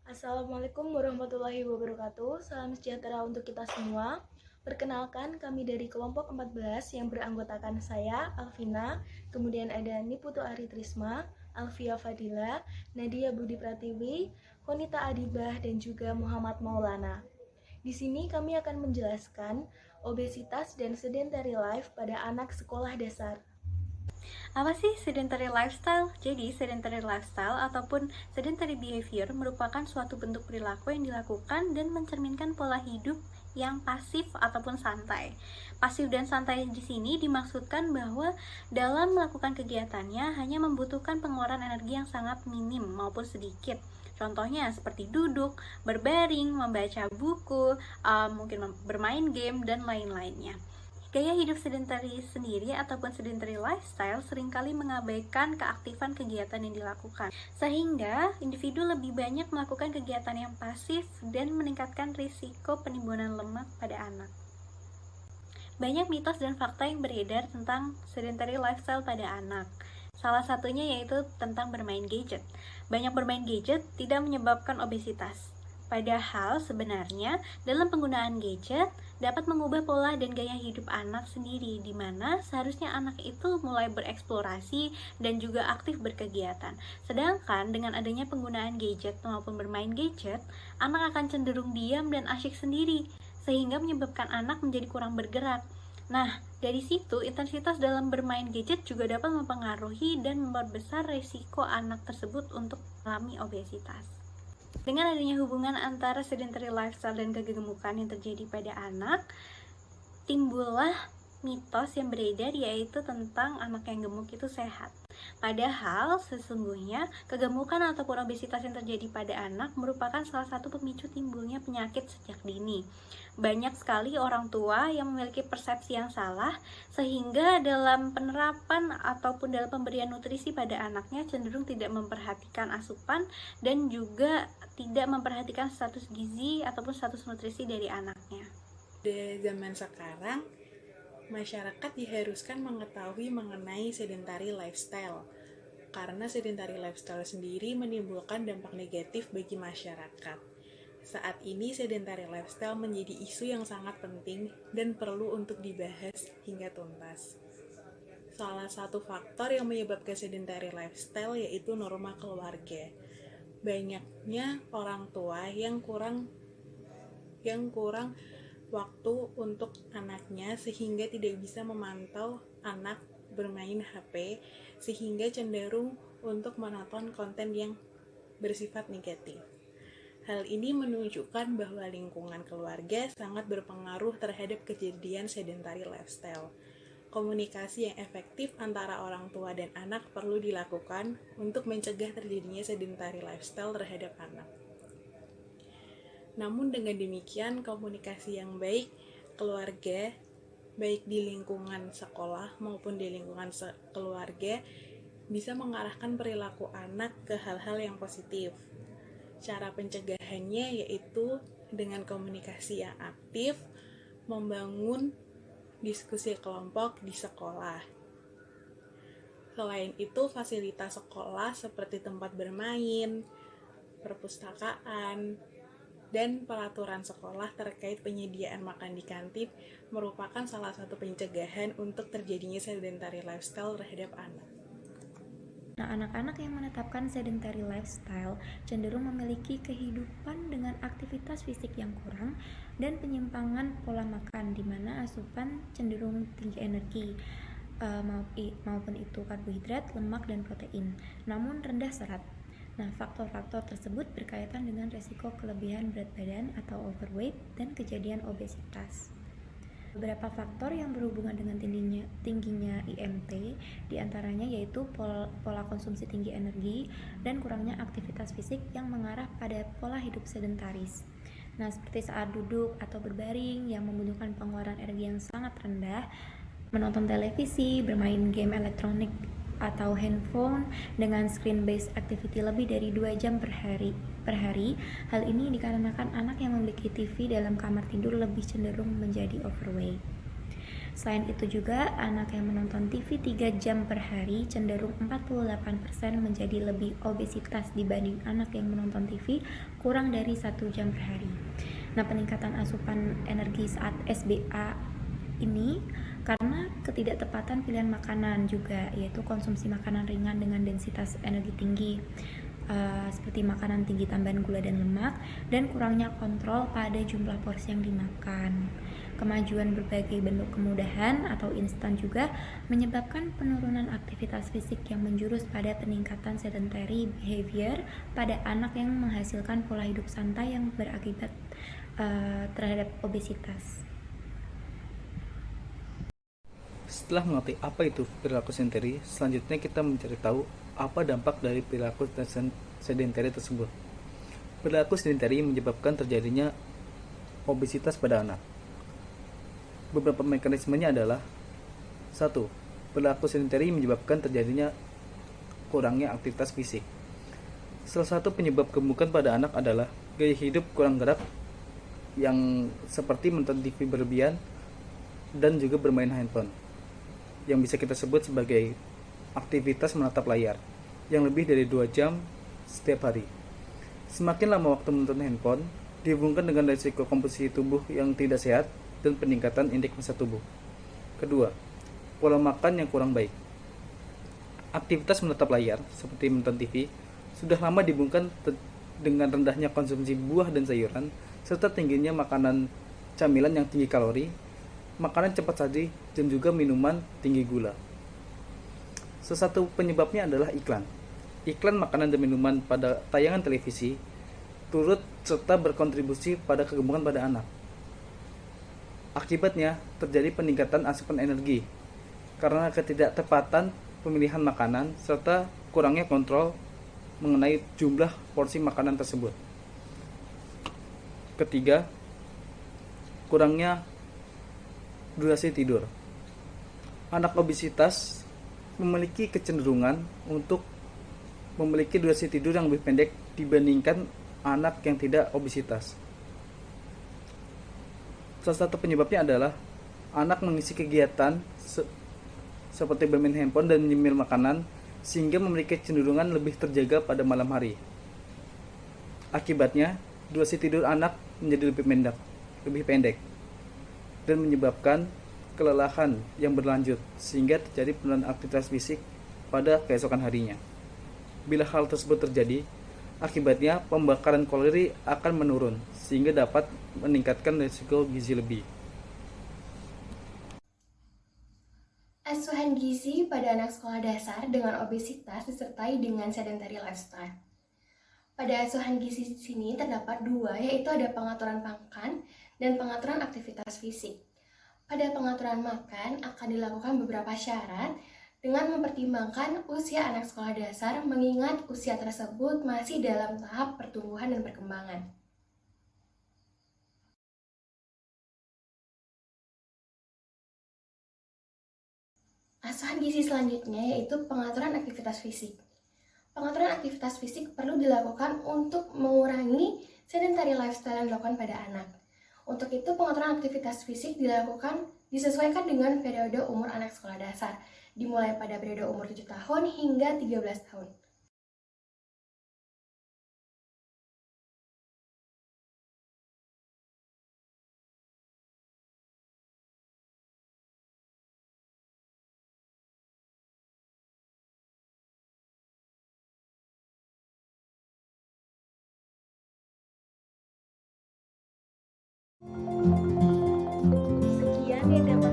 Assalamualaikum warahmatullahi wabarakatuh. Salam sejahtera untuk kita semua. Perkenalkan, kami dari kelompok 14 yang beranggotakan saya, Alvina, kemudian ada Niputu Ari Trisma, Alfia Fadila, Nadia Budi Pratiwi, Konita Adibah, dan juga Muhammad Maulana. Di sini kami akan menjelaskan obesitas dan sedentary life pada anak sekolah dasar. Apa sih sedentary lifestyle? Jadi, sedentary lifestyle ataupun sedentary behavior merupakan suatu bentuk perilaku yang dilakukan dan mencerminkan pola hidup yang pasif ataupun santai. Pasif dan santai di sini dimaksudkan bahwa dalam melakukan kegiatannya hanya membutuhkan pengeluaran energi yang sangat minim maupun sedikit. Contohnya seperti duduk, berbaring, membaca buku, mungkin bermain game, dan lain-lainnya. Gaya hidup sedentary sendiri ataupun sedentary lifestyle seringkali mengabaikan keaktifan kegiatan yang dilakukan, sehingga individu lebih banyak melakukan kegiatan yang pasif dan meningkatkan risiko penimbunan lemak pada anak. Banyak mitos dan fakta yang beredar tentang sedentary lifestyle pada anak. Salah satunya yaitu tentang bermain gadget. Banyak bermain gadget tidak menyebabkan obesitas. Padahal sebenarnya dalam penggunaan gadget dapat mengubah pola dan gaya hidup anak sendiri, di mana seharusnya anak itu mulai bereksplorasi dan juga aktif berkegiatan. Sedangkan dengan adanya penggunaan gadget maupun bermain gadget, anak akan cenderung diam dan asyik sendiri, sehingga menyebabkan anak menjadi kurang bergerak. Nah, dari situ intensitas dalam bermain gadget juga dapat mempengaruhi dan memperbesar risiko anak tersebut untuk mengalami obesitas. Dengan adanya hubungan antara sedentary lifestyle dan kegemukan yang terjadi pada anak, timbullah mitos yang beredar yaitu tentang anak yang gemuk itu sehat. Padahal sesungguhnya kegemukan ataupun obesitas yang terjadi pada anak merupakan salah satu pemicu timbulnya penyakit sejak dini. Banyak sekali orang tua yang memiliki persepsi yang salah, sehingga dalam penerapan ataupun dalam pemberian nutrisi pada anaknya cenderung tidak memperhatikan asupan dan juga tidak memperhatikan status gizi ataupun status nutrisi dari anaknya. Pada zaman sekarang, masyarakat diharuskan mengetahui mengenai sedentary lifestyle, karena sedentary lifestyle sendiri menimbulkan dampak negatif bagi masyarakat. Saat ini sedentary lifestyle menjadi isu yang sangat penting dan perlu untuk dibahas hingga tuntas. Salah satu faktor yang menyebabkan sedentary lifestyle yaitu norma keluarga. Banyaknya orang tua yang kurang waktu untuk anaknya sehingga tidak bisa memantau anak bermain HP, sehingga cenderung untuk menonton konten yang bersifat negatif. Hal ini menunjukkan bahwa lingkungan keluarga sangat berpengaruh terhadap kejadian sedentary lifestyle. Komunikasi yang efektif antara orang tua dan anak perlu dilakukan untuk mencegah terjadinya sedentary lifestyle terhadap anak. Namun dengan demikian, komunikasi yang baik keluarga, baik di lingkungan sekolah maupun di lingkungan keluarga, bisa mengarahkan perilaku anak ke hal-hal yang positif. Cara pencegahannya yaitu dengan komunikasi yang aktif, membangun diskusi kelompok di sekolah. Selain itu, fasilitas sekolah seperti tempat bermain, perpustakaan, dan peraturan sekolah terkait penyediaan makan di kantin merupakan salah satu pencegahan untuk terjadinya sedentary lifestyle terhadap anak. Nah, anak-anak yang menetapkan sedentary lifestyle cenderung memiliki kehidupan dengan aktivitas fisik yang kurang dan penyimpangan pola makan, di mana asupan cenderung tinggi energi maupun itu karbohidrat, lemak, dan protein, namun rendah serat. Nah, faktor-faktor tersebut berkaitan dengan resiko kelebihan berat badan atau overweight dan kejadian obesitas. Beberapa faktor yang berhubungan dengan tingginya IMT diantaranya yaitu pola konsumsi tinggi energi dan kurangnya aktivitas fisik yang mengarah pada pola hidup sedentaris. Nah, seperti saat duduk atau berbaring yang membutuhkan pengeluaran energi yang sangat rendah, menonton televisi, bermain game elektronik atau handphone dengan screen-based activity lebih dari 2 jam per hari. Hal ini dikarenakan anak yang memiliki TV dalam kamar tidur lebih cenderung menjadi overweight. Selain itu juga, anak yang menonton TV 3 jam per hari cenderung 48% menjadi lebih obesitas dibanding anak yang menonton TV kurang dari 1 jam per hari. Nah, peningkatan asupan energi saat SBA ini karena ketidaktepatan pilihan makanan juga, yaitu konsumsi makanan ringan dengan densitas energi tinggi, seperti makanan tinggi tambahan gula dan lemak, dan kurangnya kontrol pada jumlah porsi yang dimakan. Kemajuan berbagai bentuk kemudahan atau instan juga menyebabkan penurunan aktivitas fisik yang menjurus pada peningkatan sedentary behavior pada anak yang menghasilkan pola hidup santai yang berakibat terhadap obesitas. Setelah mengerti apa itu perilaku sedentary, selanjutnya kita mencari tahu apa dampak dari perilaku sedentary tersebut. Perilaku sedentary menyebabkan terjadinya obesitas pada anak. Beberapa mekanismenya adalah: 1. Perilaku sedentary menyebabkan terjadinya kurangnya aktivitas fisik. Salah satu penyebab gemukan pada anak adalah gaya hidup kurang gerak yang seperti menonton TV berlebihan dan juga bermain handphone, yang bisa kita sebut sebagai aktivitas menatap layar yang lebih dari 2 jam setiap hari. Semakin lama waktu menonton handphone dihubungkan dengan risiko komposisi tubuh yang tidak sehat dan peningkatan indeks massa tubuh. Kedua, pola makan yang kurang baik. Aktivitas menatap layar seperti menonton TV sudah lama dihubungkan dengan rendahnya konsumsi buah dan sayuran serta tingginya makanan camilan yang tinggi kalori, makanan cepat saji, dan juga minuman tinggi gula. Salah satu penyebabnya adalah iklan. Iklan makanan dan minuman pada tayangan televisi turut serta berkontribusi pada kegemukan pada anak. Akibatnya terjadi peningkatan asupan energi karena ketidaktepatan pemilihan makanan serta kurangnya kontrol mengenai jumlah porsi makanan tersebut. Ketiga, kurangnya durasi tidur. Anak obesitas memiliki kecenderungan untuk memiliki durasi tidur yang lebih pendek dibandingkan anak yang tidak obesitas. Salah satu penyebabnya adalah anak mengisi kegiatan seperti bermain handphone dan nyemil makanan sehingga memiliki kecenderungan lebih terjaga pada malam hari. Akibatnya, durasi tidur anak menjadi lebih pendek dan menyebabkan kelelahan yang berlanjut sehingga terjadi penurunan aktivitas fisik pada keesokan harinya. Bila hal tersebut terjadi, akibatnya pembakaran kalori akan menurun sehingga dapat meningkatkan risiko gizi lebih. Asuhan gizi pada anak sekolah dasar dengan obesitas disertai dengan sedentary lifestyle. Pada asuhan gizi di sini terdapat 2, yaitu ada pengaturan makan dan pengaturan aktivitas fisik. Pada pengaturan makan akan dilakukan beberapa syarat dengan mempertimbangkan usia anak sekolah dasar mengingat usia tersebut masih dalam tahap pertumbuhan dan perkembangan. Asuhan gizi selanjutnya yaitu pengaturan aktivitas fisik. Pengaturan aktivitas fisik perlu dilakukan untuk mengurangi sedentary lifestyle yang dilakukan pada anak. Untuk itu, pengaturan aktivitas fisik disesuaikan dengan periode umur anak sekolah dasar, dimulai pada periode umur 7 tahun hingga 13 tahun. Sekian yang dapat